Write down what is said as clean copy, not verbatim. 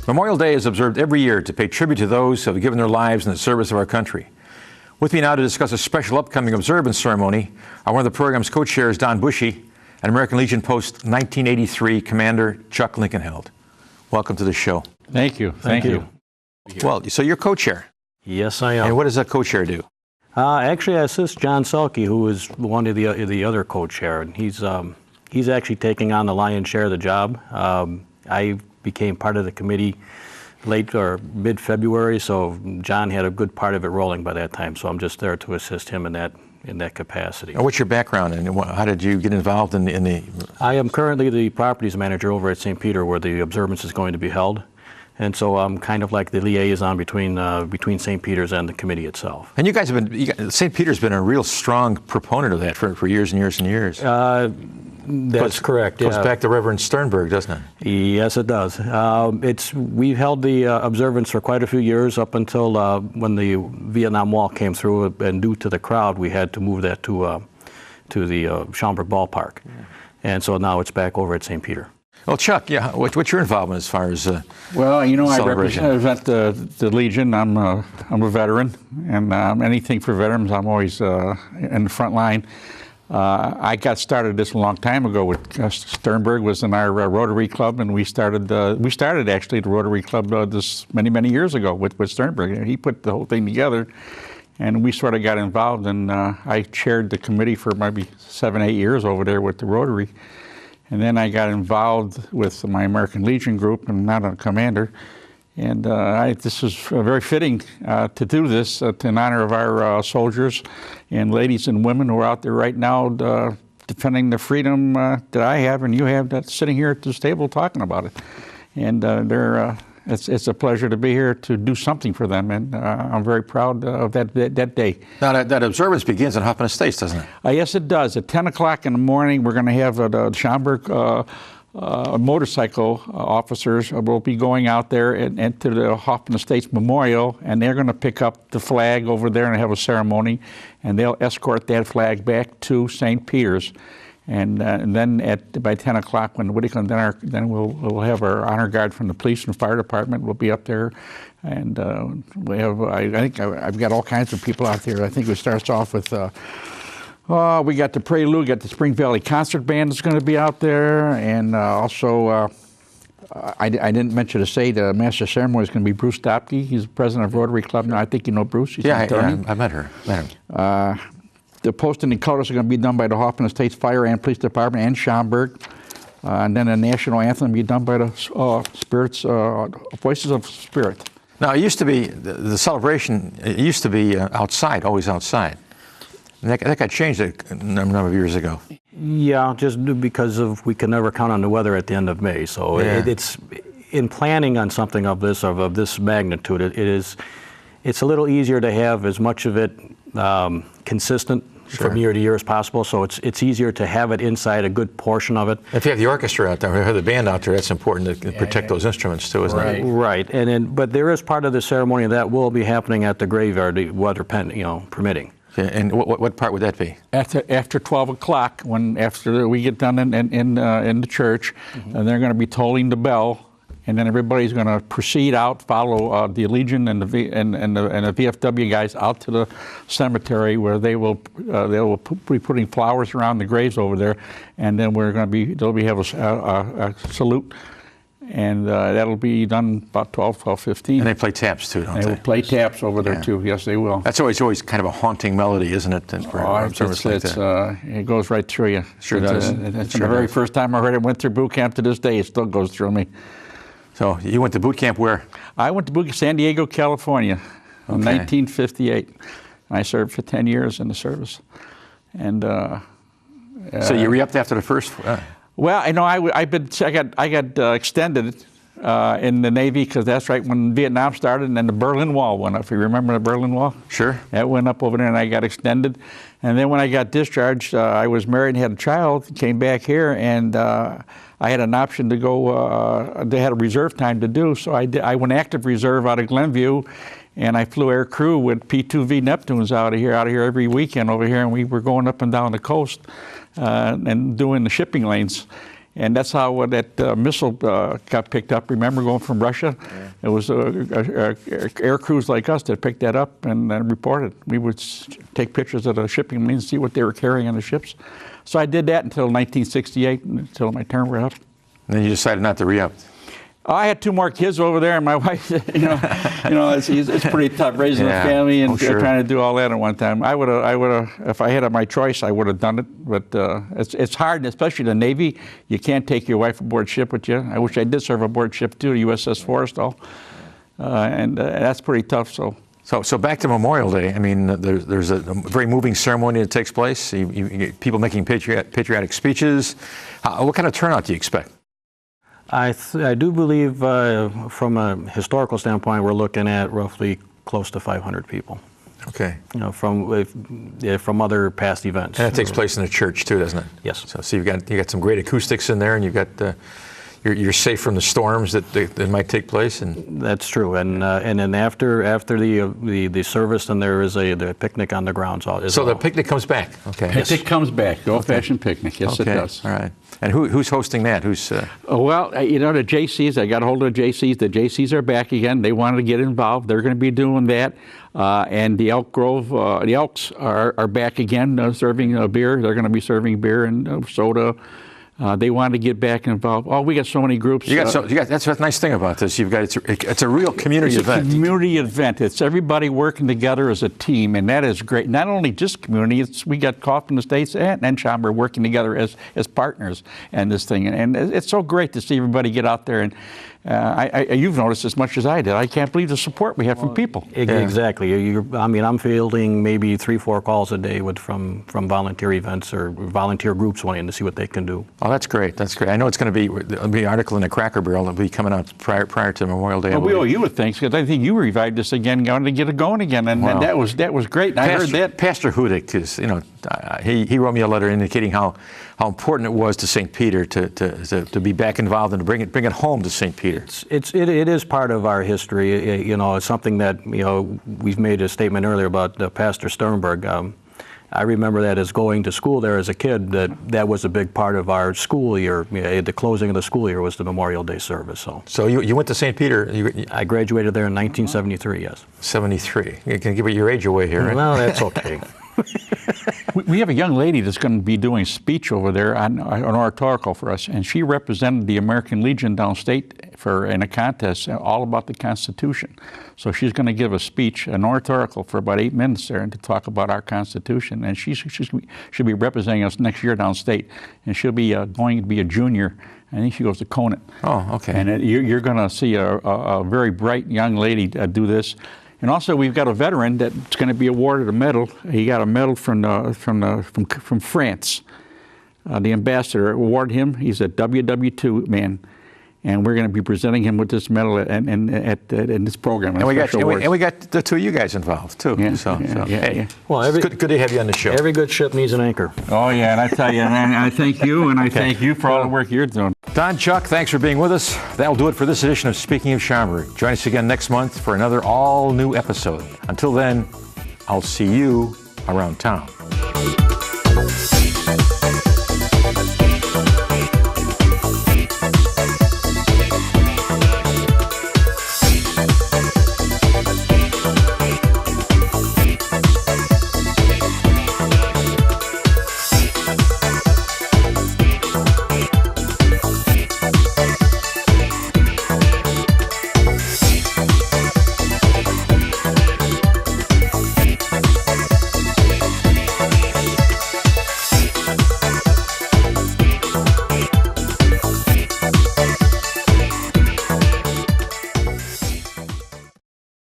Memorial Day is observed every year to pay tribute to those who have given their lives in the service of our country. With me now to discuss a special upcoming observance ceremony are one of the program's co-chairs, Don Bushy, and American Legion Post 1983 Commander Chuck Linkenheld. Welcome to the show. Thank you. Thank you. Well, so you're co-chair. Yes, I am. And what does a co-chair do? Actually, I assist John Selke, who is one of the other co-chair, and he's actually taking on the lion's share of the job. I became part of the committee late or mid-February, so John had a good part of it rolling by that time. So I'm just there to assist him in that capacity. And what's your background, and how did you get involved in the? I am currently the properties manager over at St. Peter, where the observance is going to be held. And so I'm kind of like the liaison between St. Peter's and the committee itself. And you guys have been, St. Peter's been a real strong proponent of that for years and years and years. That's correct. Goes back to Reverend Sternberg, doesn't it? Yes, it does. We've held the observance for quite a few years up until when the Vietnam Wall came through, and due to the crowd, we had to move that to the Schaumburg ballpark. Yeah. And so now it's back over at St. Peter. Well, Chuck, yeah, what's your involvement as far as well, you know, I celebration? represent the Legion. I'm a veteran, and anything for veterans, I'm always in the front line. I got started this a long time ago with Sternberg was in our Rotary Club, and we started actually the Rotary Club this many years ago with Sternberg. He put the whole thing together, and we sort of got involved, and I chaired the committee for maybe 7-8 years over there with the Rotary. And then I got involved with my American Legion group, and now I'm a commander. And this was very fitting to do this in honor of our soldiers and ladies and women who are out there right now defending the freedom that I have and you have, that's sitting here at this table talking about it. And it's a pleasure to be here to do something for them, and I'm very proud of that day. Now, that observance begins in Hoffman Estates, doesn't it? Yes, it does. At 10 o'clock in the morning, we're going to have the Schaumburg motorcycle officers will be going out there and to the Hoffman Estates Memorial, and they're going to pick up the flag over there and have a ceremony, and they'll escort that flag back to St. Peter's. And then by 10 o'clock when Woody comes, then we'll have our honor guard from the police and fire department. We'll be up there, and we have. I think I've got all kinds of people out there. I think it starts off with. We got the Prelude, we got the Spring Valley Concert Band that's going to be out there, and also I didn't mention to say the master ceremony is going to be Bruce Stopke. He's the president of Rotary Club now. I think you know Bruce. He's I met him. The posting and colors are going to be done by the Hoffman Estates Fire and Police Department and Schaumburg. And then the national anthem will be done by the Voices of Spirit. Now, it used to be, the celebration, it used to be outside, always outside. And that got changed a number of years ago. Yeah, just because we can never count on the weather at the end of May. So it's in planning on something of this magnitude, it's a little easier to have as much of it consistent from year to year as possible, so it's easier to have it inside a good portion of it. If you have the orchestra out there, or you have the band out there, that's important to protect those instruments too, isn't it? Right, but there is part of the ceremony that will be happening at the graveyard, weather permitting. Okay, and what part would that be? After 12 o'clock, after we get done in the church, and they're going to be tolling the bell. And then everybody's going to proceed out, follow the Legion and the VFW guys out to the cemetery, where they'll be putting flowers around the graves over there, and then they'll have a salute, and that'll be done about 12:15. And they play taps too, don't they? They will play taps over there too. Yes, they will. That's always kind of a haunting melody, isn't it? It goes right through you. Sure does. It's the very first time I heard it, went through boot camp to this day. It still goes through me. So you went to boot camp where? I went to boot camp San Diego, California, in 1958. I served for 10 years in the service, and so you re-upped after the first. Well, I know I got extended in the Navy, because that's right when Vietnam started, and then the Berlin Wall went up. If you remember the Berlin Wall? Sure. That went up over there, and I got extended. And then when I got discharged, I was married and had a child. Came back here, and I had an option to go. They had a reserve time to do, so I went active reserve out of Glenview, and I flew air crew with P-2V Neptunes out of here every weekend over here, and we were going up and down the coast and doing the shipping lanes. And that's how that missile got picked up. Remember, going from Russia? Yeah. It was air crews like us that picked that up and reported. We would take pictures of the shipping lanes and see what they were carrying on the ships. So I did that until 1968, until my term was up. And then you decided not to re-up. I had 2 more kids over there, and my wife, it's pretty tough raising a family and trying to do all that at one time. I would have, if I had my choice, I would have done it. But it's hard, especially the Navy. You can't take your wife aboard ship with you. I wish I did serve aboard ship too, the USS Forrestal, and that's pretty tough. So back to Memorial Day. I mean, there's a very moving ceremony that takes place. You get people making patriotic speeches. What kind of turnout do you expect? I do believe, from a historical standpoint, we're looking at roughly close to 500 people. Okay. From other past events. And that takes place in a church too, doesn't it? Yes. So you got some great acoustics in there, and you've got you're safe from the storms that might take place. And that's true. And then after the service, then there is the picnic on the grounds. So the picnic comes back. Okay. Picnic comes back. The old-fashioned picnic. Yes, it does. All right. And who's hosting that? Who's? Well, the JCs. I got a hold of the JCs. The JCs are back again. They wanted to get involved. They're going to be doing that. And the Elk Grove, the Elks are back again, serving beer. They're going to be serving beer and soda. They wanted to get back involved. Oh, we got so many groups. That's the nice thing about this. It's a real community event. It's a community event. It's everybody working together as a team, and that is great. Not only just community, we got Kaufman Estates and Schaumburg working together as partners in this thing. And it's so great to see everybody get out there. And you've noticed as much as I did. I can't believe the support we have from people. Exactly. I'm fielding maybe 3-4 calls a day from volunteer events or volunteer groups wanting to see what they can do. Oh, that's great. That's great. I know there'll be an article in the Cracker Barrel that'll be coming out prior to Memorial Day. Well, we owe you a thanks, because I think you revived this again, going to get it going again, and that was great. I heard that. Pastor Hudick is, he wrote me a letter indicating how important it was to St. Peter to be back involved and to bring it home to St. Peter. It is part of our history. It's something that we've made a statement earlier about Pastor Sternberg. I remember that as going to school there as a kid, that was a big part of our school year. The closing of the school year was the Memorial Day service. So you went to St. Peter. I graduated there in 1973. Yes. 73. You can give your age away here, right? No, that's okay. We have a young lady that's going to be doing a speech over there, an oratorical for us, and she represented the American Legion downstate in a contest all about the Constitution. So she's going to give a speech, an oratorical for about 8 minutes there, and to talk about our Constitution. And she'll be representing us next year downstate, and she'll be going to be a junior. I think she goes to Conant. Oh, okay. And you're going to see a very bright young lady do this. And also, we've got a veteran that's going to be awarded a medal. He got a medal from France. The ambassador awarded him. He's a WW2 man, and we're going to be presenting him with this medal in this program. And we got the two of you guys involved too. Yeah. Well, it's good to have you on the show. Every good ship needs an anchor. Oh yeah, and I tell you, man, I thank you, and I thank you for all the work you're doing. Don, Chuck, thanks for being with us. That'll do it for this edition of Speaking of Schaumburg. Join us again next month for another all-new episode. Until then, I'll see you around town.